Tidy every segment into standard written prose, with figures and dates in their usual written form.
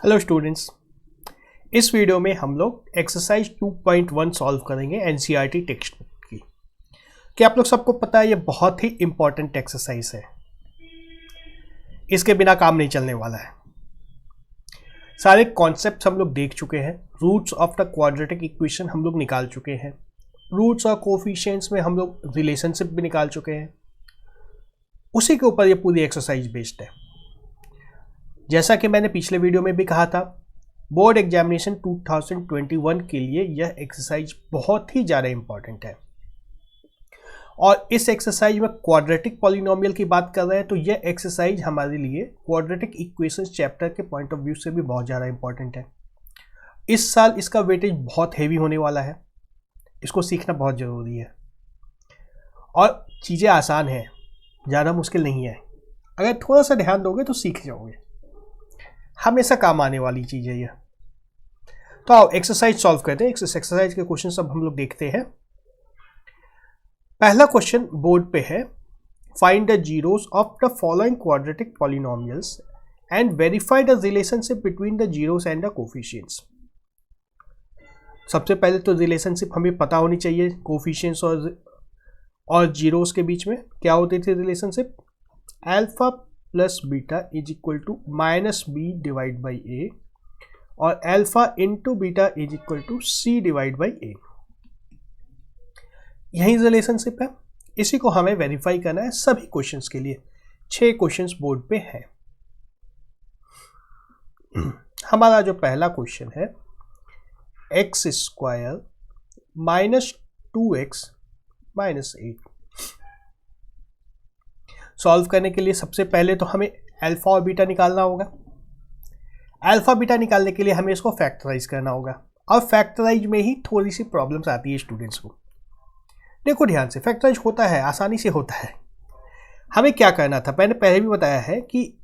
Hello students, इस video में हम लोग एक्सरसाइज 2.1 सॉल्व करेंगे एनसीईआरटी टेक्स्ट बुक की। क्या आप लोग सबको पता है ये बहुत ही इंपॉर्टेंट एक्सरसाइज है, इसके बिना काम नहीं चलने वाला है। सारे कॉन्सेप्ट्स हम लोग देख चुके हैं, roots of the quadratic equation हम लोग निकाल चुके हैं, रूट्स और कोफिशिएंट्स में हम लोग रिलेशनशिप भी निकाल चुके हैं। उसी के ऊपर ये पूरी एक्सरसाइज बेस्ड है। जैसा कि मैंने पिछले वीडियो में भी कहा था, बोर्ड एग्जामिनेशन 2021 के लिए यह एक्सरसाइज बहुत ही ज़्यादा इंपॉर्टेंट है। और इस एक्सरसाइज में क्वाड्रेटिक पॉलिनोमियल की बात कर रहे हैं, तो यह एक्सरसाइज हमारे लिए क्वाड्रेटिक इक्वेशंस चैप्टर के पॉइंट ऑफ व्यू से भी बहुत ज़्यादा इंपॉर्टेंट है। इस साल इसका वेटेज बहुत हैवी होने वाला है, इसको सीखना बहुत ज़रूरी है। और चीज़ें आसान हैं, ज़्यादा मुश्किल नहीं है। अगर थोड़ा सा ध्यान दोगे तो सीख जाओगे, हमेशा काम आने वाली चीज़ है यह। तो आओ एक्सरसाइज सॉल्व करते हैं। एक्सरसाइज के क्वेश्चन सब हम लोग देखते हैं। पहला क्वेश्चन बोर्ड पे है, find the zeros of the following quadratic polynomials and verify the relationship between the zeros and the coefficients. सबसे पहले तो रिलेशनशिप हमें पता होनी चाहिए, कोफिशिएंट्स और जीरोस के बीच में क्या होती थी relationship. Alpha plus beta is equal to minus B divide by A और alpha into beta is equal to C divide by A. यही रिलेशनशिप है, इसी को हमें वेरीफाई करना है सभी क्वेश्चंस के लिए। 6 क्वेश्चंस बोर्ड पे हैं। हमारा जो पहला क्वेश्चन है, x square minus 2x minus 8। Solve करने के लिए सबसे पहले तो हमें अल्फा और बीटा निकालना होगा। अल्फा बीटा निकालने के लिए हमें इसको फैक्टराइज करना होगा, और फैक्टराइज में ही थोड़ी सी प्रॉब्लम्स आती है स्टूडेंट्स को। देखो ध्यान से, फैक्टराइज होता है, आसानी से होता है। हमें क्या करना था, मैंने पहले भी बताया है कि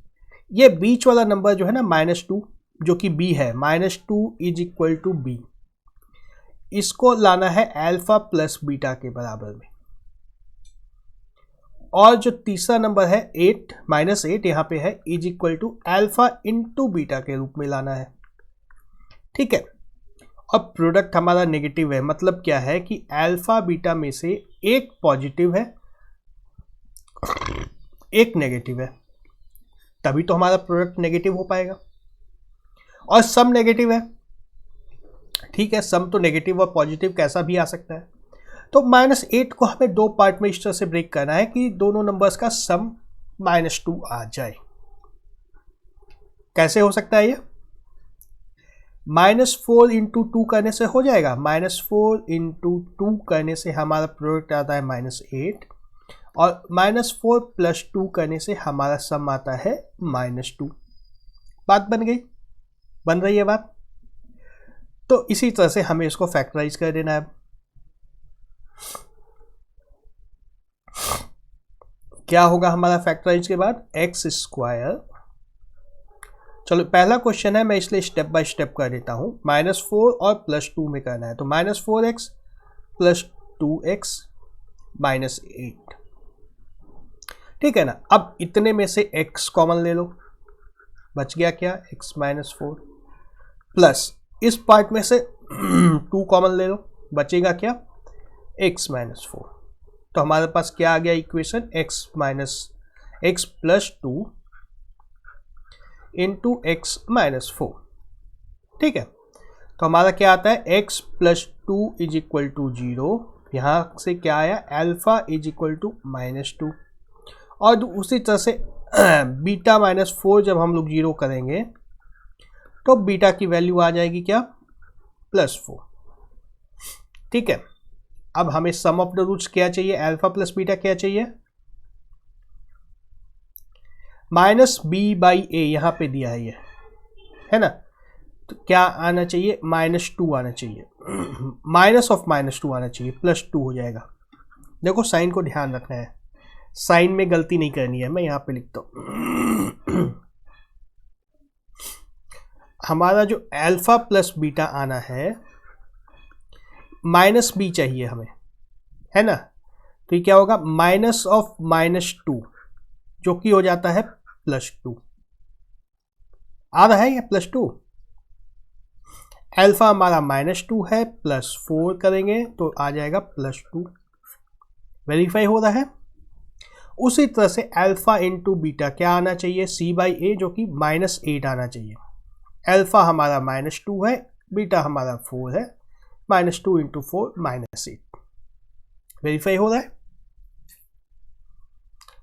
ये बीच वाला नंबर जो है ना -2, जो कि b है, -2 इज इक्वल टू b, इसको लाना है अल्फा प्लस बीटा के बराबर में। और जो तीसरा नंबर है 8 -8 यहाँ पे है, is equal to alpha into beta के रूप में लाना है। ठीक है। अब प्रोडक्ट हमारा नेगेटिव है, मतलब क्या है कि अल्फा बीटा में से एक पॉजिटिव है, एक नेगेटिव है, तभी तो हमारा प्रोडक्ट नेगेटिव हो पाएगा। और सम नेगेटिव है, ठीक है, सम तो नेगेटिव और पॉजिटिव कैसा भी आ सकता है। तो -8 को हमें 2 पार्ट में इस तरह से ब्रेक करना है कि दोनों नंबर्स का सम -2 आ जाए। कैसे हो सकता है ये? -4 इंटू 2 करने से हो जाएगा। -4 इंटू 2 करने से हमारा प्रोडक्ट आता है -8, और -4 प्लस 2 करने से हमारा सम आता है -2। बात बन गई, बन रही है बात। तो इसी तरह से हमें इसको फैक्टराइज कर देना है। क्या होगा हमारा फैक्टराइज के बाद, एक्स स्क्वायर। चलो पहला क्वेश्चन है, मैं इसलिए स्टेप बाय स्टेप कर देता हूं। -4 और +2 में करना है, तो -4x प्लस 2x माइनस 8। ठीक है ना। अब इतने में से x कॉमन ले लो, बच गया क्या, x -4, प्लस इस पार्ट में से 2 कॉमन ले लो, बचेगा क्या, x -4। तो हमारे पास क्या आ गया equation, x plus 2 into x -4। ठीक है। तो हमारा क्या आता है, x plus 2 is equal to 0। यहाँ से क्या आया, अल्फा इज इक्वल टू -2। और उसी तरह से बीटा -4 जब हम लोग 0 करेंगे तो बीटा की वैल्यू आ जाएगी क्या, +4। ठीक है। अब हमें सम ऑफ द रूट्स क्या चाहिए, अल्फा प्लस बीटा क्या चाहिए, -b/a यहाँ पे दिया है ये, है ना। तो क्या आना चाहिए, -2 आना चाहिए, माइनस ऑफ -2 आना चाहिए, +2 हो जाएगा। देखो साइन को ध्यान रखना है, साइन में गलती नहीं करनी है। मैं यहाँ पे लिखता हूँ हमारा जो अल्फा प्लस बीटा आना है, -b चाहिए हमें, है ना। तो ये क्या होगा, माइनस ऑफ -2, जो कि हो जाता है +2। आ रहा है ये +2, अल्फा हमारा -2 है, +4 करेंगे तो आ जाएगा +2। वेरीफाई हो रहा है। उसी तरह से अल्फा इंटू बीटा क्या आना चाहिए, C/A, जो कि -8 आना चाहिए। अल्फा हमारा -2 है, बीटा हमारा 4 है, -2 इंटू 4 -8। वेरीफाई हो रहा है,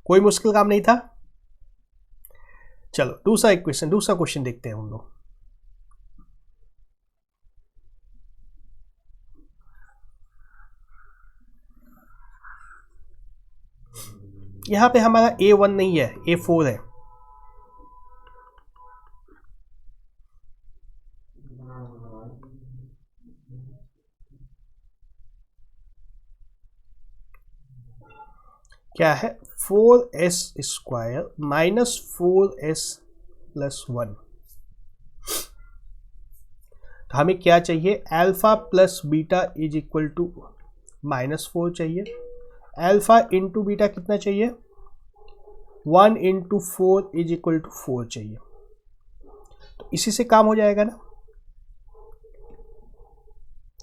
कोई मुश्किल काम नहीं था। चलो दूसरा क्वेश्चन देखते हैं हम लोग। यहां पे हमारा A1 नहीं है, A4 है। क्या है, 4s स्क्वायर -4s + 1। तो हमें क्या चाहिए, alpha plus beta is equal to -4 चाहिए। अल्फा इंटू बीटा कितना चाहिए, 1 इंटू 4 इज इक्वल टू 4 चाहिए। तो इसी से काम हो जाएगा ना,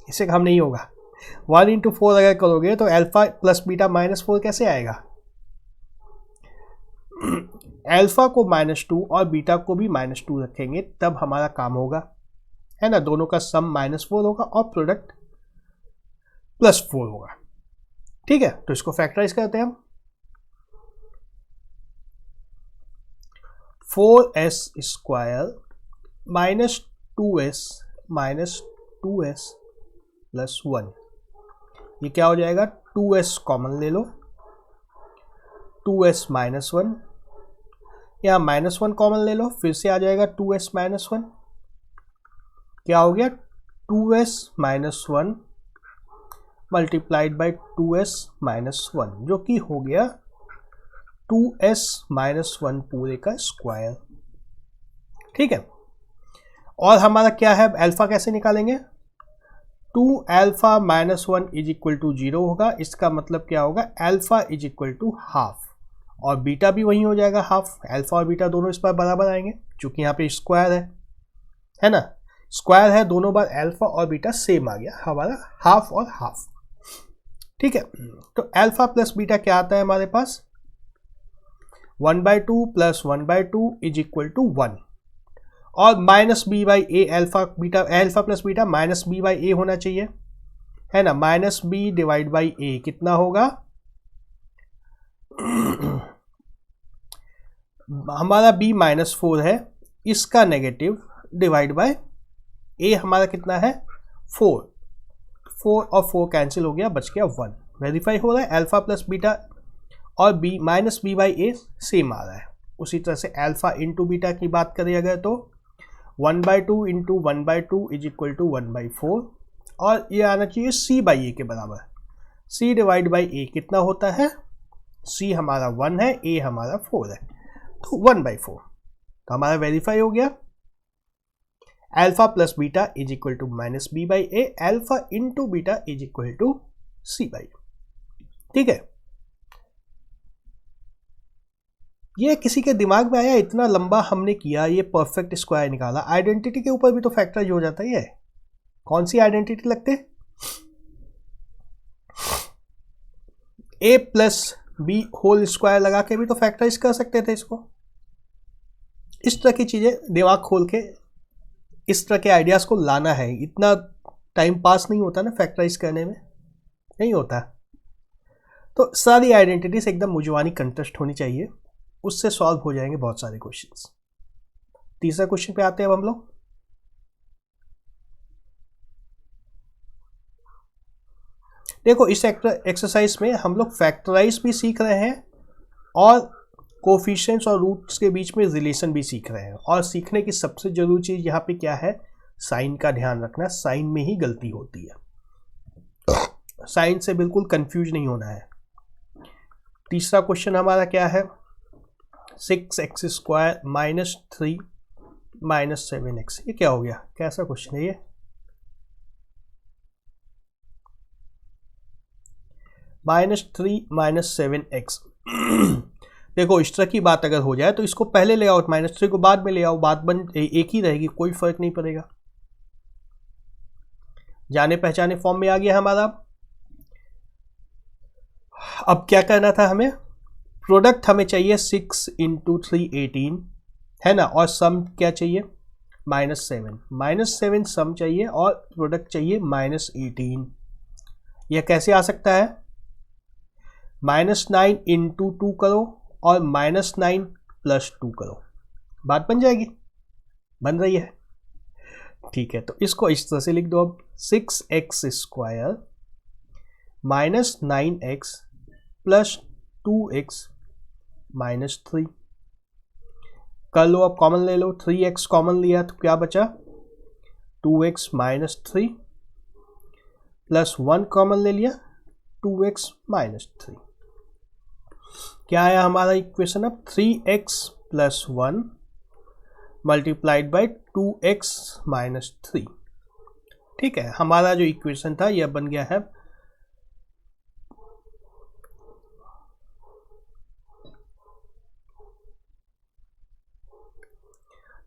इससे काम नहीं होगा। 1 इंटू 4 अगर करोगे तो अल्फा प्लस बीटा -4 कैसे आएगा। अल्फा को -2 और बीटा को भी -2 रखेंगे तब हमारा काम होगा, है ना। दोनों का सम -4 होगा और प्रोडक्ट +4 होगा। ठीक है, तो इसको फैक्टराइज करते हैं हम। 4s स्क्वायर -2s + 1, ये क्या हो जाएगा, 2s कॉमन ले लो, 2s -1, यहाँ -1 कॉमन ले लो, फिर से आ जाएगा 2s -1, क्या हो गया 2s -1 मल्टीप्लाइड बाई 2s -1, जो कि हो गया 2s -1 पूरे का स्क्वायर। ठीक है, और हमारा क्या है, अल्फा कैसे निकालेंगे, 2 अल्फा -1 इज इक्वल टू 0 होगा। इसका मतलब क्या होगा, alpha is equal to half, और बीटा भी वही हो जाएगा हाफ। अल्फा और बीटा दोनों इस बार बराबर आएंगे, क्योंकि यहाँ पे स्क्वायर है ना, स्क्वायर है, दोनों बार अल्फा और बीटा सेम आ गया हमारा, हाफ और हाफ। ठीक है, तो अल्फा प्लस बीटा क्या आता है हमारे पास, 1/2 + 1/2 इज इक्वल टू 1, और -b/a, alpha plus beta -b/a होना चाहिए, है ना। -b/a कितना होगा, हमारा b -4 है, इसका नेगेटिव डिवाइड बाय a हमारा कितना है 4 और 4 कैंसिल हो गया, बच गया 1। वेरीफाई हो रहा है, अल्फा प्लस बीटा और -b/a सेम आ रहा है। उसी तरह से अल्फा इंटू बीटा की बात करें अगर तो 1/2 इंटू 1/2 इज इक्वल टू 1/4, और ये आना चाहिए c/a के बराबर। c डिवाइड बाई a कितना होता है, c हमारा 1 है, a हमारा 4 है, तो 1/4। तो हमारा वेरीफाई हो गया, alpha plus beta is equal to -b/a, alpha into beta is equal to c/a। ठीक है, ये किसी के दिमाग में आया, इतना लंबा हमने किया, ये परफेक्ट स्क्वायर निकाला। आइडेंटिटी के ऊपर भी तो फैक्टराइज हो जाता है। ये कौन सी आइडेंटिटी लगते, a plus b whole square लगा के भी तो फैक्टराइज कर सकते थे इसको। इस तरह की चीजें दिमाग खोल के इस तरह के आइडियाज को लाना है। इतना टाइम पास नहीं होता ना फैक्टराइज करने में, नहीं होता। तो सारी आइडेंटिटीज एकदम मुजवानी कंटेस्ट होनी चाहिए, उससे सॉल्व हो जाएंगे बहुत सारे क्वेश्चंस। तीसरा क्वेश्चन पे आते हैं अब हम लोग। देखो इस एक्सरसाइज में हम लोग फैक्टराइज भी सीख रहे हैं और कोफिशिएंट्स और रूट्स के बीच में रिलेशन भी सीख रहे हैं। और सीखने की सबसे जरूरी चीज यहाँ पे क्या है, साइन का ध्यान रखना। साइन में ही गलती होती है, साइन से बिल्कुल कंफ्यूज नहीं होना है। तीसरा क्वेश्चन हमारा क्या है, 6x² -3 -7x। ये क्या हो गया, कैसा क्वेश्चन है ये, -3 -7x। देखो इस तरह की बात अगर हो जाए तो इसको पहले ले आओ, -3 को बाद में ले आओ, बात बन एक ही रहेगी, कोई फर्क नहीं पड़ेगा। जाने पहचाने फॉर्म में आ गया हमारा। अब क्या करना था हमें, प्रोडक्ट हमें चाहिए 6 इंटू 3 18 है ना, और सम क्या चाहिए -7 सम चाहिए और प्रोडक्ट चाहिए -18। यह कैसे आ सकता है, -9 इंटू 2 करो और -9 प्लस 2 करो, बात बन जाएगी, बन रही है। ठीक है, तो इसको इस तरह से लिख दो अब, 6x square -9x plus 2x -3 कर लो। अब कॉमन ले लो, 3x कॉमन लिया तो क्या बचा 2x -3 प्लस 1 कॉमन ले लिया 2x -3। क्या आया हमारा इक्वेशन अब, 3x plus 1 multiplied by 2x -3। ठीक है, हमारा जो इक्वेशन था यह बन गया है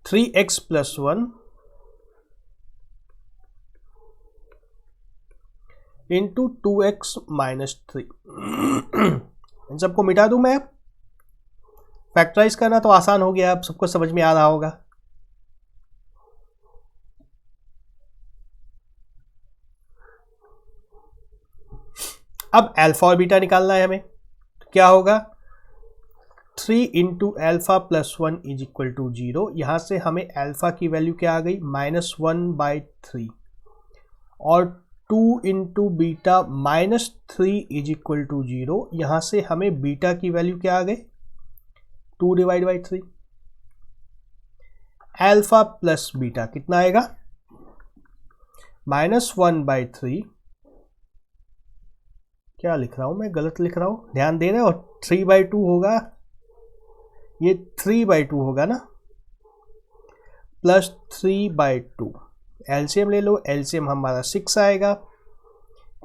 3x प्लस 1 इंटू 2x -3। इन सबको मिटा दूं मैं, फैक्टराइज करना तो आसान हो गया, अब सबको समझ में आ रहा होगा। अब अल्फा और बीटा निकालना है हमें, तो क्या होगा 3 into alpha plus 1 is equal to 0। यहां से हमें अल्फा की वैल्यू क्या आ गई -1/3 और 2 into beta -3 is equal to 0। यहां से हमें बीटा की वैल्यू क्या आ गई 2/3। अल्फा प्लस बीटा कितना आएगा -1/3, क्या लिख रहा हूं मैं, गलत लिख रहा हूं, ध्यान दे रहे हो, 3/2 होगा, ये 3/2 होगा ना, प्लस 3/2। एलसीएम ले लो, एलसीएम हमारा 6 आएगा,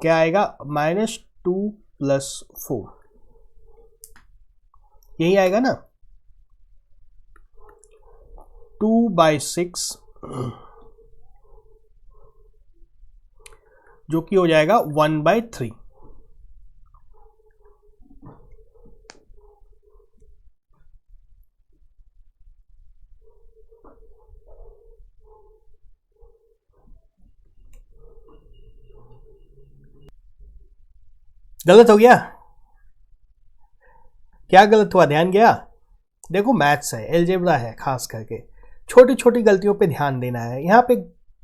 क्या आएगा -2 प्लस 4, यही आएगा ना, 2/6 जो कि हो जाएगा 1/3। गलत हो गया, क्या गलत हुआ, ध्यान गया, देखो मैथ्स है, एलजेब्रा है, खास करके छोटी छोटी गलतियों पे ध्यान देना है। यहां पे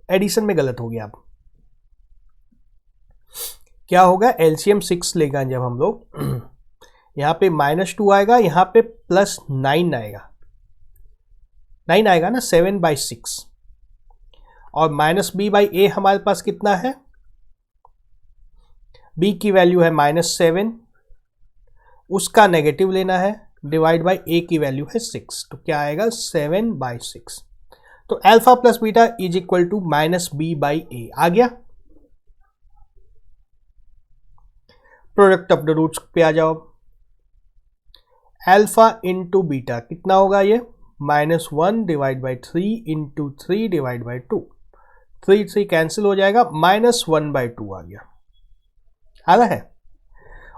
एडिशन में गलत हो गया। अब क्या होगा, एलसीएम 6 लेगा जब हम लोग, यहां पे -2 आएगा, यहां पे +9 आएगा, 9 आएगा ना, 7/6 और -b/a हमारे पास कितना है, b की वैल्यू है -7, उसका नेगेटिव लेना है, डिवाइड बाई a की वैल्यू है 6, तो क्या आएगा 7/6। तो alpha plus beta is equal to -b/a आ गया। प्रोडक्ट ऑफ द रूट्स पे आ जाओ, अल्फा इंटू बीटा कितना होगा, ये -1/3 इंटू 3/2, 3 कैंसिल हो जाएगा, -1/2 आ गया, आ रहा है।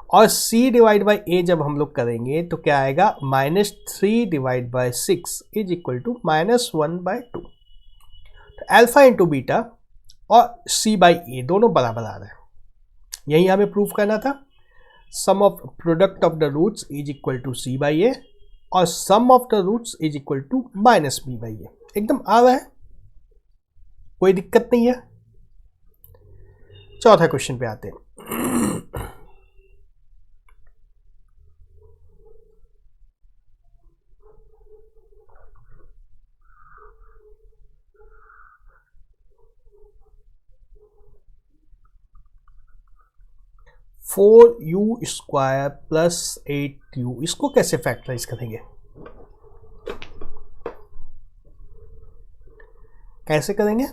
और c डिवाइड बाई a जब हम लोग करेंगे तो क्या आएगा -3/6 इज इक्वल टू -1/2। तो अल्फा इंटू बीटा और c/a दोनों बराबर आ रहे हैं, यही हमें प्रूफ करना था। Sum of product of the roots is equal to c/a और sum of the roots is equal to -b/a, एकदम आ रहा है, कोई दिक्कत नहीं है। चौथा क्वेश्चन पे आते हैं। 4u² प्लस 8u, इसको कैसे फैक्टराइज करेंगे, कैसे करेंगे,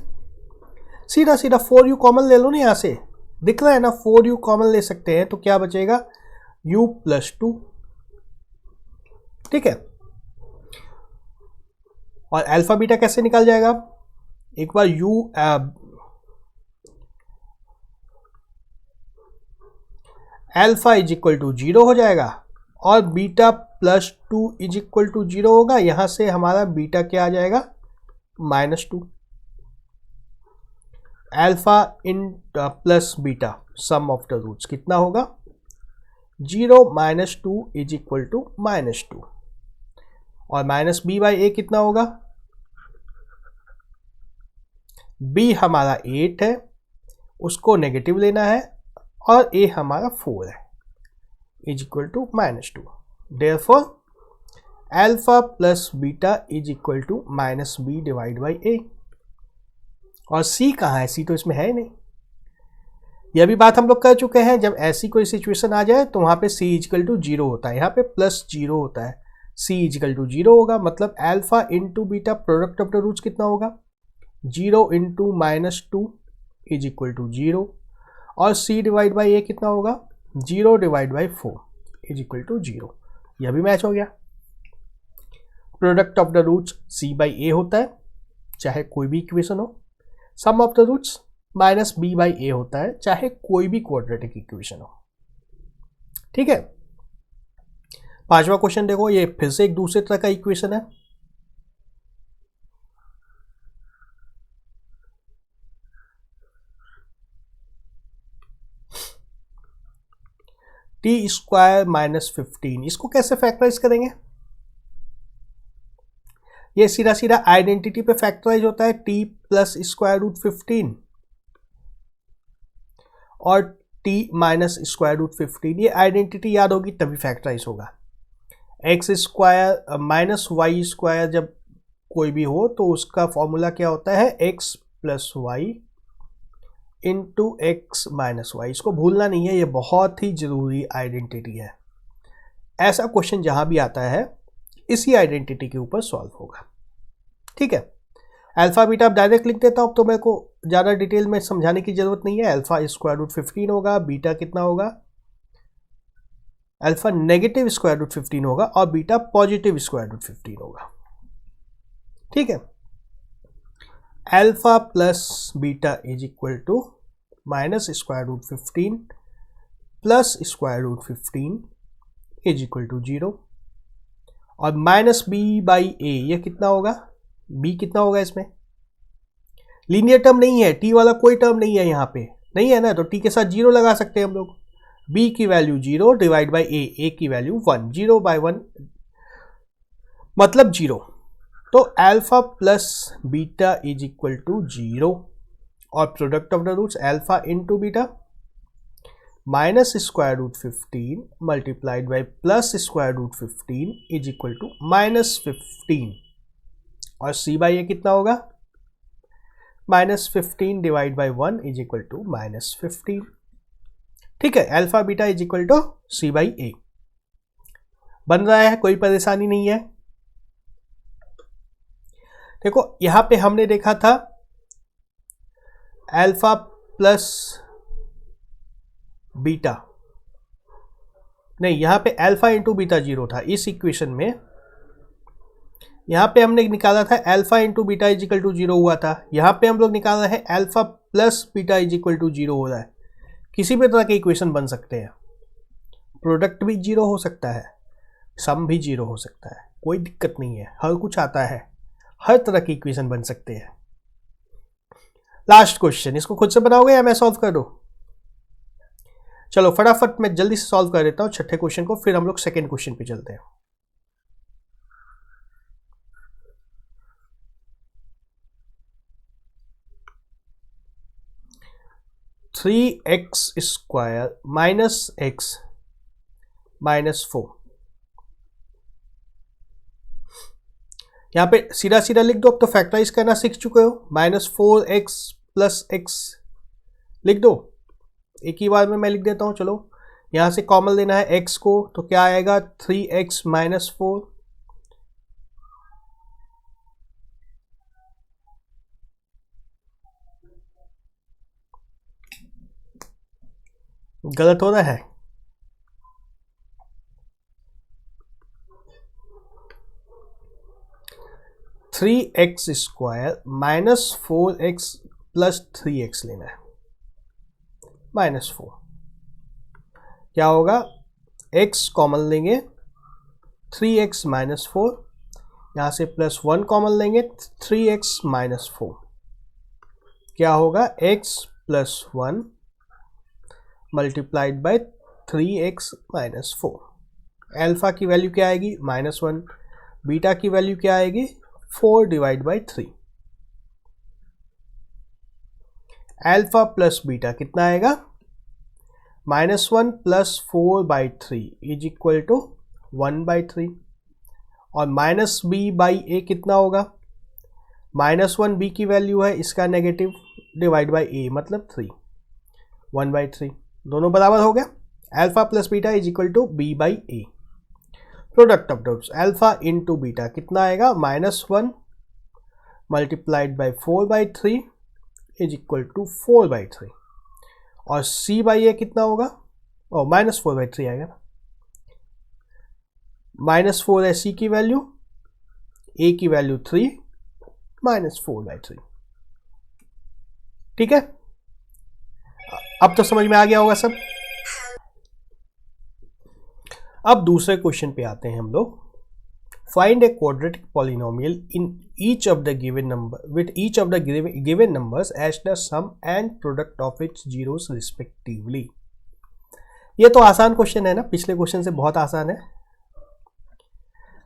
सीधा सीधा 4u कॉमन ले लो ना, यहां से दिख रहा है ना, 4u कॉमन ले सकते हैं, तो क्या बचेगा u + 2, ठीक है। और अल्फा बीटा कैसे निकल जाएगा, एक बार u alpha is equal to 0 हो जाएगा और beta plus 2 is equal to 0 होगा। यहां से हमारा बीटा क्या आ जाएगा, -2। Alpha in plus beta sum of the roots कितना होगा, 0 -2 इज इक्वल टू -2 और माइनस बी बाई ए कितना होगा, बी हमारा 8 है, उसको नेगेटिव लेना है और ए हमारा 4 है, is equal to -2। Therefore alpha plus beta is equal to -b divide by A. और सी कहाँ है, सी तो इसमें है नहीं। यह भी बात हम लोग कर चुके हैं, जब ऐसी कोई सिचुएशन आ जाए तो वहां पे c इजिकल टू 0 होता है, यहाँ पे +0 होता है, c इजिकल टू 0 होगा। मतलब alpha into beta product of the roots कितना होगा, 0 इंटू -2 इज इक्वल टू 0 और c डिवाइड बाई ए कितना होगा, 0 divide by 4 is equal to 0। यह भी मैच हो गया। Product of the roots c by A होता है चाहे कोई भी इक्वेशन हो, sum of the roots -b by A होता है चाहे कोई भी क्वाड्रेटिक इक्वेशन हो। ठीक है, पांचवा क्वेश्चन देखो, ये फिर से एक दूसरे तरह का इक्वेशन है। t² - 15, इसको कैसे फैक्टराइज करेंगे, ये सीधा सीधा आइडेंटिटी पे फैक्टराइज होता है, t प्लस √15 और t माइनस √15, ये आइडेंटिटी याद होगी तभी फैक्टराइज होगा। x² माइनस y² जब कोई भी हो तो उसका फॉर्मूला क्या होता है, x plus y into x minus y. इसको भूलना नहीं है, ये बहुत ही जरूरी आइडेंटिटी है। ऐसा क्वेश्चन जहां भी आता है इसी आइडेंटिटी के ऊपर सॉल्व होगा। ठीक है, अल्फा बीटा अब डायरेक्ट लिख देता हूं, अब तो मेरे को ज़्यादा डिटेल में समझाने की जरूरत नहीं है। अल्फा √15 होगा, बीटा कितना होगा, अल्फा नेगेटिव √15 होगा और बीटा पॉजिटिव √15 होगा। ठीक है, alpha plus beta is equal to -√15 plus √15 is equal to 0 और -b बाई ए, ये कितना होगा, b कितना होगा, इसमें लीनियर टर्म नहीं है, t वाला कोई टर्म नहीं है, यहाँ पे नहीं है ना, तो t के साथ 0 लगा सकते हैं हम लोग। b की वैल्यू 0 डिवाइड बाई a की वैल्यू 1, 0 बाई 1 मतलब 0। तो alpha plus beta is equal to 0 और product of the roots alpha into beta -√15 multiplied by +√15 is equal to -15 और c बाई ए कितना होगा, -15 divide by 1 is equal to -15। ठीक है, alpha beta is equal to c by A बन रहा है, कोई परेशानी नहीं है। देखो यहां पे हमने देखा था अल्फा प्लस बीटा, नहीं यहां पे अल्फा इंटू बीटा 0 था इस इक्वेशन में। यहां पे हमने निकाला था alpha into beta is equal to 0 हुआ था, यहां पे हम लोग निकाल रहे हैं alpha plus beta is equal to 0 हो रहा है। किसी भी तरह के इक्वेशन बन सकते हैं, प्रोडक्ट भी 0 हो सकता है, सम भी 0 हो सकता है, कोई दिक्कत नहीं है, हर कुछ आता है, हर तरह की इक्वेशन बन सकते हैं। लास्ट क्वेश्चन, इसको खुद से बनाओगे या मैं सॉल्व कर दूं? चलो फटाफट मैं जल्दी से सॉल्व कर देता हूं छठे क्वेश्चन को, फिर हम लोग सेकेंड क्वेश्चन पे चलते हैं। (3x² - x - 4) यहाँ पे सीधा सीधा लिख दो, अब तो फैक्टराइज करना सीख चुके हो। -4x प्लस x लिख दो, एक ही बार में मैं लिख देता हूँ। चलो यहाँ से कॉमन लेना है x को, तो क्या आएगा 3x - 4 गलत हो रहा है। (3x² - 4x + 3x लेना है, -4। क्या होगा, x कॉमन लेंगे 3x माइनस 4, यहाँ से +1 कॉमन लेंगे 3x माइनस 4, क्या होगा x + 1 multiplied by 3x minus 4। Alpha की वैल्यू क्या आएगी, -1, बीटा की वैल्यू क्या आएगी, 4 divide by 3। Alpha plus beta कितना आएगा, -1 + 4/3 इज इक्वल टू 1/3, और -b/a कितना होगा, -1 b की वैल्यू है, इसका नेगेटिव, डिवाइड बाई a मतलब 3, 1/3, दोनों बराबर हो गया। Alpha plus beta is equal to b/a। Product of terms alpha into beta कितना आएगा, -1 multiplied by 4/3 is equal to 4/3, और c/a कितना होगा, और -4/3 आएगा, -4 है c की वैल्यू, a की वैल्यू 3, -4/3। ठीक है, अब तो समझ में आ गया होगा सब। अब दूसरे क्वेश्चन पे आते हैं हम लोग। Find a quadratic polynomial in each of the given number with each of the given numbers as the sum and product of its zeros respectively. ये तो आसान क्वेश्चन है ना, पिछले क्वेश्चन से बहुत आसान है।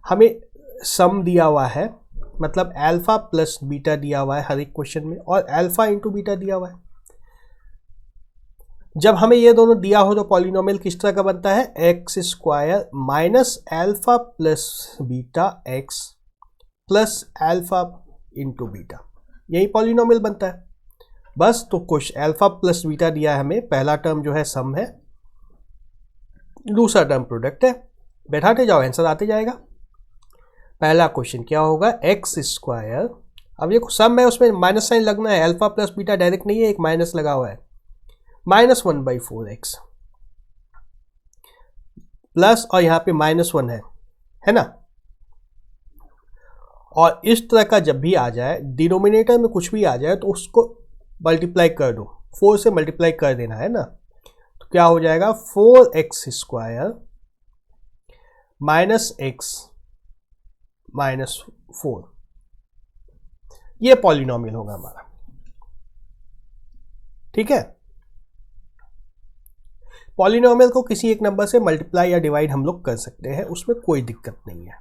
हमें सम दिया हुआ है, मतलब अल्फा प्लस बीटा दिया हुआ है हर एक क्वेश्चन में, और अल्फा इंटू बीटा दिया हुआ है। जब हमें ये दोनों दिया हो तो पॉलिनोमियल किस तरह का बनता है, x² minus alpha plus beta x plus alpha into beta, यही पॉलिनोमियल बनता है बस। तो कुछ अल्फा प्लस बीटा दिया है हमें, पहला टर्म जो है सम है, दूसरा टर्म प्रोडक्ट है, बैठाते जाओ आंसर आते जाएगा। पहला क्वेश्चन क्या होगा, x², अब ये सम है उसमें माइनस साइन लगना है, अल्फा प्लस बीटा डायरेक्ट नहीं है, एक माइनस लगा हुआ है, -1/4x प्लस, और यहां पे -1 है ना। और इस तरह का जब भी आ जाए, डिनोमिनेटर में कुछ भी आ जाए तो उसको मल्टीप्लाई कर दो, 4 से मल्टीप्लाई कर देना है ना। तो क्या हो जाएगा, 4x² -x -4, ये पॉलिनोमियल होगा हमारा। ठीक है, पॉलिनोमियल को किसी एक नंबर से मल्टीप्लाई या डिवाइड हम लोग कर सकते हैं, उसमें कोई दिक्कत नहीं है।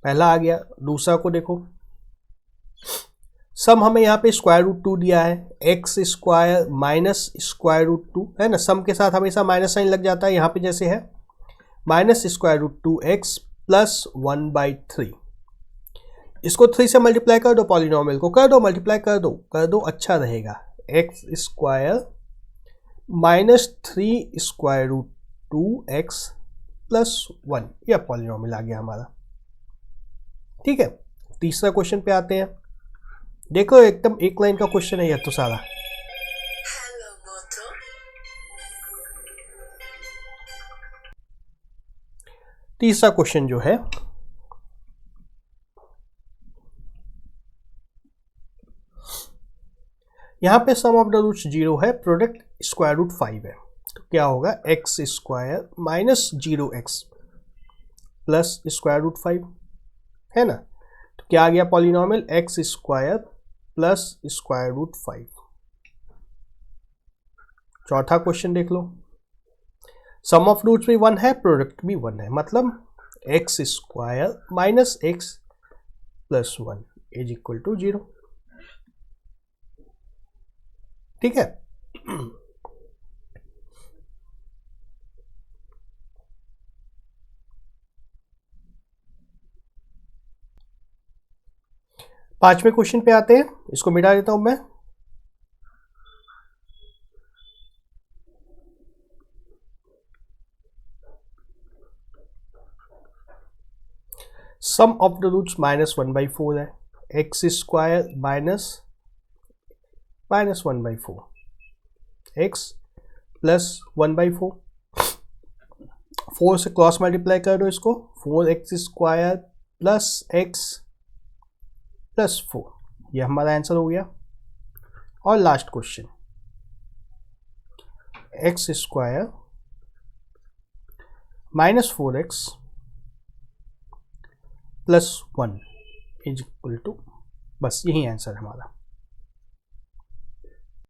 पहला आ गया, दूसरा को देखो। सम हमें यहाँ पे √2 दिया है, x² माइनस √2 है ना, सम के साथ हमेशा माइनस साइन लग जाता है, यहाँ पे जैसे है -√2x प्लस 1/3। इसको 3 से मल्टीप्लाई कर दो, पॉलिनोमियल को कर दो मल्टीप्लाई, कर दो अच्छा रहेगा। x² -3√2x प्लस 1, यह पॉलिनोमियल आ गया हमारा। ठीक है, तीसरा क्वेश्चन पे आते हैं। देखो एकदम एक लाइन का क्वेश्चन है यह तो सारा। तीसरा क्वेश्चन जो है, यहां पे सम ऑफ द रूट्स 0 है, प्रोडक्ट √5 है, तो क्या होगा, x² माइनस 0x प्लस √5 है ना। तो क्या आ गया पॉलिनोमियल, x² प्लस √5। चौथा क्वेश्चन देख लो, सम ऑफ रूट्स भी 1 है, प्रोडक्ट भी 1 है, मतलब x² minus x plus 1 is equal to 0। ठीक है, पांचवें क्वेश्चन पे आते हैं, इसको मिटा देता हूं मैं। सम ऑफ द रूट्स -1/4 है, x² माइनस -1/4 x प्लस 1/4, 4 से क्रॉस मल्टीप्लाई कर दो इसको, 4x² प्लस x प्लस 4, यह हमारा आंसर हो गया। और last question, x² -4x + 1 is equal to, बस यही आंसर है हमारा।